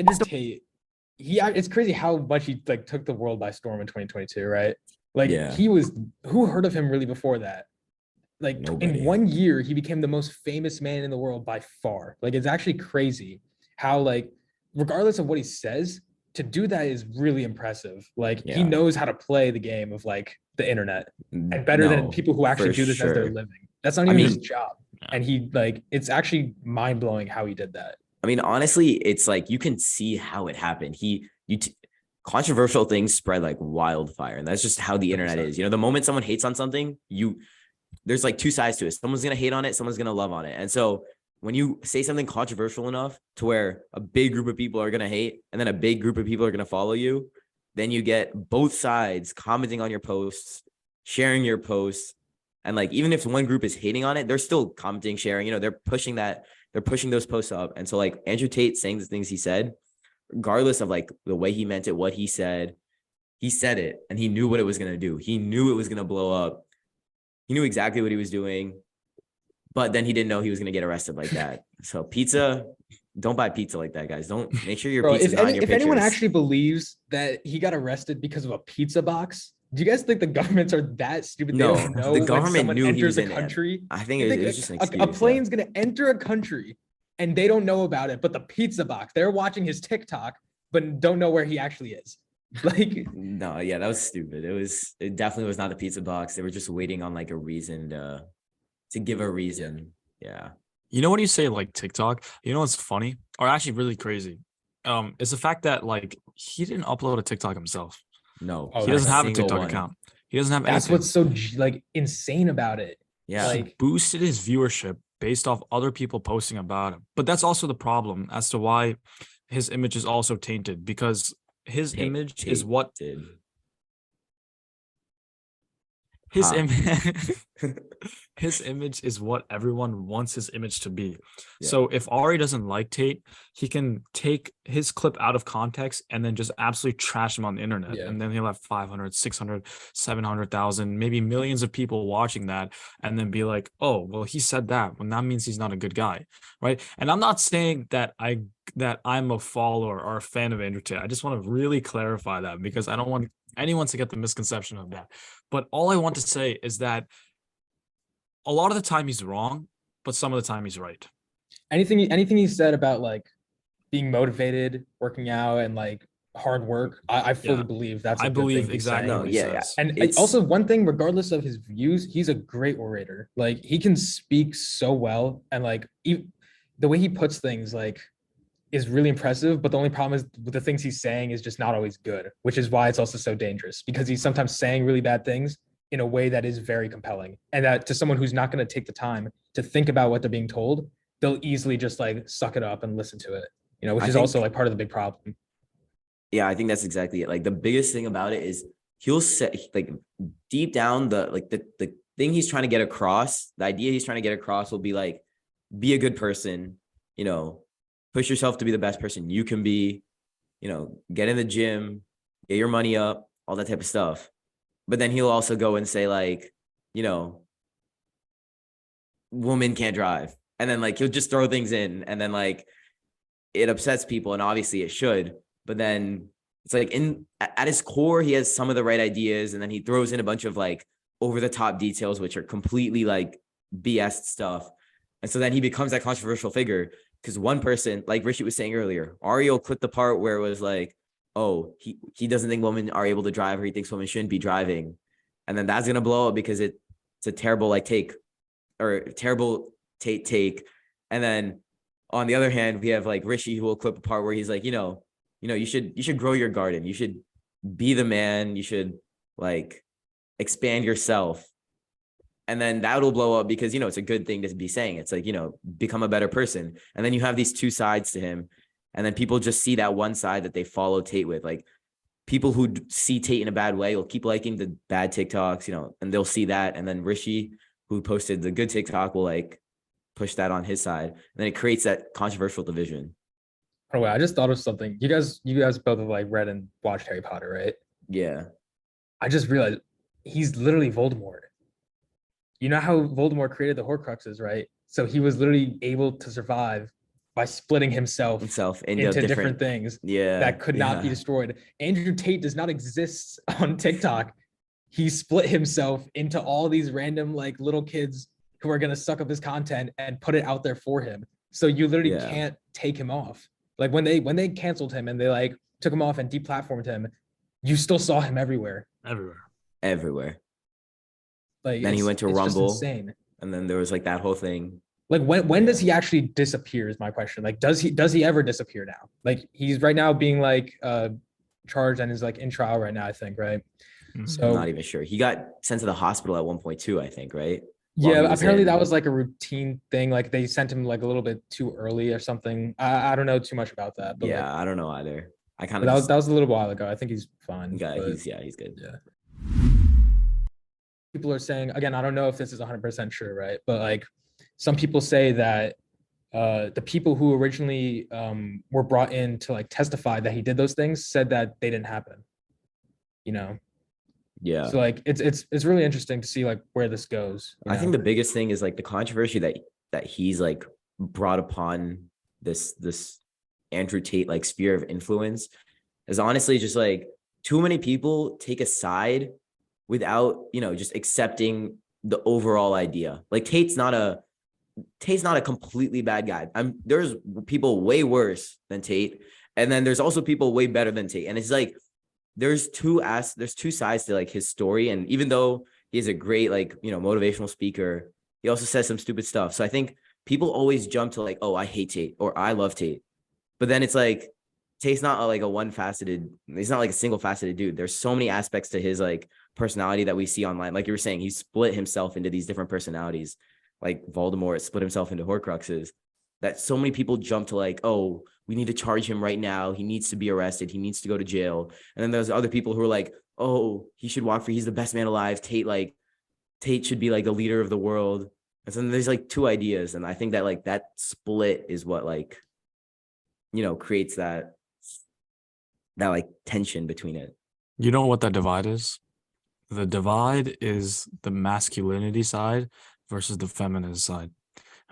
Andrew Tate, it's crazy how much he like took the world by storm in 2022, right? Like Yeah, he was who heard of him really before that? Like in nobody. 1 year, he became the most famous man in the world by far. Like it's actually crazy how like regardless of what he says, to do that is really impressive. Like he Yeah. knows how to play the game of like the internet and better than No, people who actually for do this as their sure. living. That's not I even his mean, job. Yeah. And he like it's actually mind blowing how he did that. honestly, it's like you can see how it happened. Controversial things spread like wildfire, and that's just how the internet 100%. is. The moment someone hates on something, there's like two sides to it. Someone's gonna hate on it, someone's gonna love on it. And so when you say something controversial enough to where a big group of people are gonna hate, and then a big group of people are gonna follow you, then you get both sides commenting on your posts, sharing your posts. And like even if one group is hating on it, they're still commenting, sharing, they're pushing those posts up. And so like Andrew Tate saying the things he said, regardless of like the way he meant it, what he said it, and he knew what it was going to do. He knew it was going to blow up. He knew exactly what he was doing, but then he didn't know he was going to get arrested like that. So don't buy pizza like that, guys. Don't Make sure your Bro, pizza's not in your if anyone pictures. actually believes that he got arrested because of a pizza box, do you guys think the governments are that stupid? They No, don't know the when government someone knew he enters was a in it. country. I think You it think was just an a excuse. plane's gonna enter a country and they don't know about it, but the pizza box, they're watching his TikTok, but don't know where he actually is. Like, No, yeah, that was stupid. It definitely was not the pizza box. They were just waiting on like a reason to give a reason. Yeah. You know when you say like TikTok, you know what's funny or actually really crazy? Is the fact that like he didn't upload a TikTok himself. No, oh, He not a doesn't have a single TikTok one. account. He doesn't have that's anything. what's so like insane about it. Yeah. He Like, boosted his viewership based off other people posting about him. But that's also the problem as to why his image is also tainted, because his image is what Did. his Huh. image his image is what everyone wants his image to be. Yeah. So if Ari doesn't like Tate, he can take his clip out of context and then just absolutely trash him on the internet. Yeah. And then he'll have 500, 600, 700,000, maybe millions of people watching that, and then be like, oh, well, he said that. Well, that means he's not a good guy. Right. And I'm not saying that I'm a follower or a fan of Andrew Tate. I just want to really clarify that, because I don't want anyone to get the misconception of that. But all I want to say is that a lot of the time he's wrong, but some of the time he's right. anything he said about like being motivated, working out, and like hard work, I fully Yeah. believe that's I a good thing believe to be exactly saying. No, what he yeah. says. And It's also one thing, regardless of his views, he's a great orator. Like he can speak so well, and like the way he puts things like is really impressive. But the only problem is with the things he's saying is just not always good, which is why it's also so dangerous, because he's sometimes saying really bad things in a way that is very compelling, and that to someone who's not going to take the time to think about what they're being told, they'll easily just like suck it up and listen to it. Which I is also think like part of the big problem. yeah, I think that's exactly it. Like the biggest thing about it is he'll say like deep down the thing he's trying to get across, the idea he's trying to get across will be like, be a good person, push yourself to be the best person you can be, get in the gym, get your money up, all that type of stuff. But then he'll also go and say like, woman can't drive. And then like he'll just throw things in, and then like it upsets people, and obviously it should. But then it's like at his core, he has some of the right ideas, and then he throws in a bunch of like over the top details, which are completely like BS stuff. And so then he becomes that controversial figure, because one person, like Rishi was saying earlier, Ario clipped the part where it was like, oh, he doesn't think women are able to drive, or he thinks women shouldn't be driving. And then that's going to blow up because it's a terrible like take, or terrible Tate take. And then on the other hand, we have like Rishi, who will clip a part where he's like, you should grow your garden. You should be the man. You should like expand yourself. And then that'll blow up because, it's a good thing to be saying. It's like, become a better person. And then you have these two sides to him. And then people just see that one side that they follow Tate with. Like people who see Tate in a bad way will keep liking the bad TikToks, and they'll see that. And then Rishi, who posted the good TikTok, will like push that on his side. And then it creates that controversial division. Oh, wait, I just thought of something. You guys both have like read and watched Harry Potter, right? Yeah. I just realized he's literally Voldemort. You know how Voldemort created the Horcruxes, right? So he was literally able to survive by splitting himself into different things that could not be destroyed. Andrew Tate does not exist on TikTok. He split himself into all these random like little kids who are gonna suck up his content and put it out there for him. So you literally can't take him off. Like when they canceled him and they like took him off and deplatformed him, you still saw him everywhere. Like then he went to Rumble, insane. And then there was like that whole thing. Like when does he actually disappear is my question. Like does he ever disappear now? Like he's right now being like charged and is like in trial right now, I think, right? So I'm not even sure. He got sent to the hospital at one point too, I think, right? Yeah, apparently that was like a routine thing. Like they sent him like a little bit too early or something. I don't know too much about that. But yeah, like, I don't know either. I kind of that was a little while ago. I think he's fine. He's good. Yeah. People are saying, again, I don't know if this is 100% true, right? But like some people say that the people who originally were brought in to like testify that he did those things said that they didn't happen. You know? Yeah. So like it's really interesting to see like where this goes. I think the biggest thing is like the controversy that he's like brought upon this Andrew Tate like sphere of influence is honestly just like too many people take a side without, just accepting the overall idea. Like Tate's not a completely bad guy. There's people way worse than Tate, and then there's also people way better than Tate. And it's like there's two sides to like his story. And even though he's a great like motivational speaker, he also says some stupid stuff. So I think people always jump to like, oh, I hate Tate or I love Tate, but then it's like Tate's not like he's not like a single faceted dude. There's so many aspects to his like personality that we see online. Like you were saying, he split himself into these different personalities. Like Voldemort split himself into Horcruxes, that so many people jump to like, oh, we need to charge him right now. He needs to be arrested. He needs to go to jail. And then there's other people who are like, oh, he should walk free. He's the best man alive. Tate should be like the leader of the world. And so there's like two ideas. And I think that like that split is what like, creates that like tension between it. You know what that divide is? The divide is the masculinity side versus the feminist side.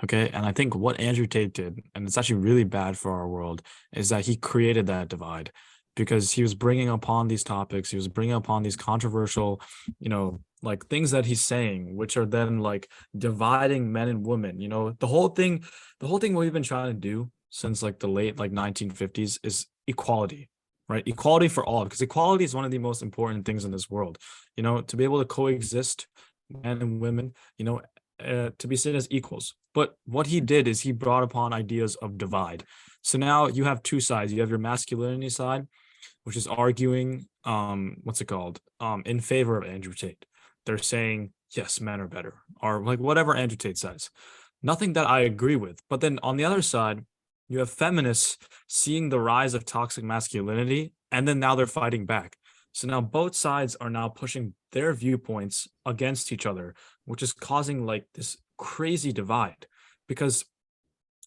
Okay. And I think what Andrew Tate did, and it's actually really bad for our world, is that he created that divide because he was bringing upon these topics. He was bringing upon these controversial, like things that he's saying, which are then like dividing men and women. The whole thing what we've been trying to do since like the late like 1950s is equality, right? Equality for all, because equality is one of the most important things in this world, to be able to coexist, men and women, to be seen as equals. But what he did is he brought upon ideas of divide. So now you have two sides. You have your masculinity side, which is arguing, in favor of Andrew Tate. They're saying, yes, men are better, or like whatever Andrew Tate says. Nothing that I agree with. But then on the other side, you have feminists seeing the rise of toxic masculinity, and then now they're fighting back. So now both sides are now pushing their viewpoints against each other, which is causing like this crazy divide, because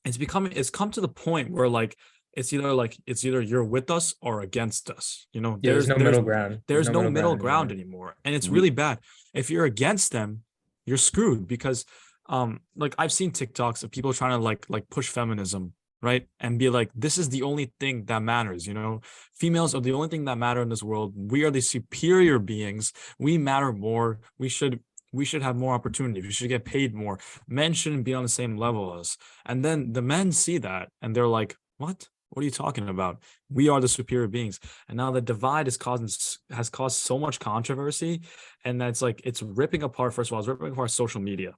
it's come to the point where like it's either you're with us or against us. There's no middle ground. There's no middle ground anymore. And it's really bad. If you're against them, you're screwed, because like I've seen TikToks of people trying to like push feminism, right? And be like, this is the only thing that matters. Females are the only thing that matter in this world. We are the superior beings. We matter more. We should have more opportunity. We should get paid more. Men shouldn't be on the same level as us. And then the men see that and they're like, what are you talking about? We are the superior beings. And now the divide has caused so much controversy. And that's like, it's ripping apart, first of all, it's ripping apart social media.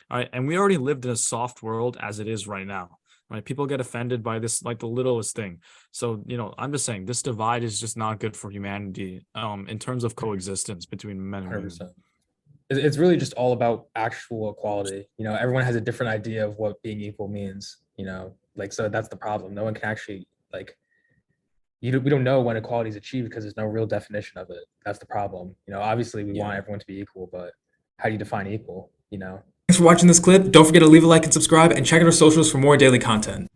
All right. And we already lived in a soft world as it is right now. Right? People get offended by this, like the littlest thing. So, I'm just saying this divide is just not good for humanity in terms of coexistence between men and 100%. women. It's really just all about actual equality. Everyone has a different idea of what being equal means, so that's the problem. No one can actually we don't know when equality is achieved because there's no real definition of it. That's the problem. Obviously we want everyone to be equal, but how do you define equal? Thanks for watching this clip. Don't forget to leave a like and subscribe, and check out our socials for more daily content.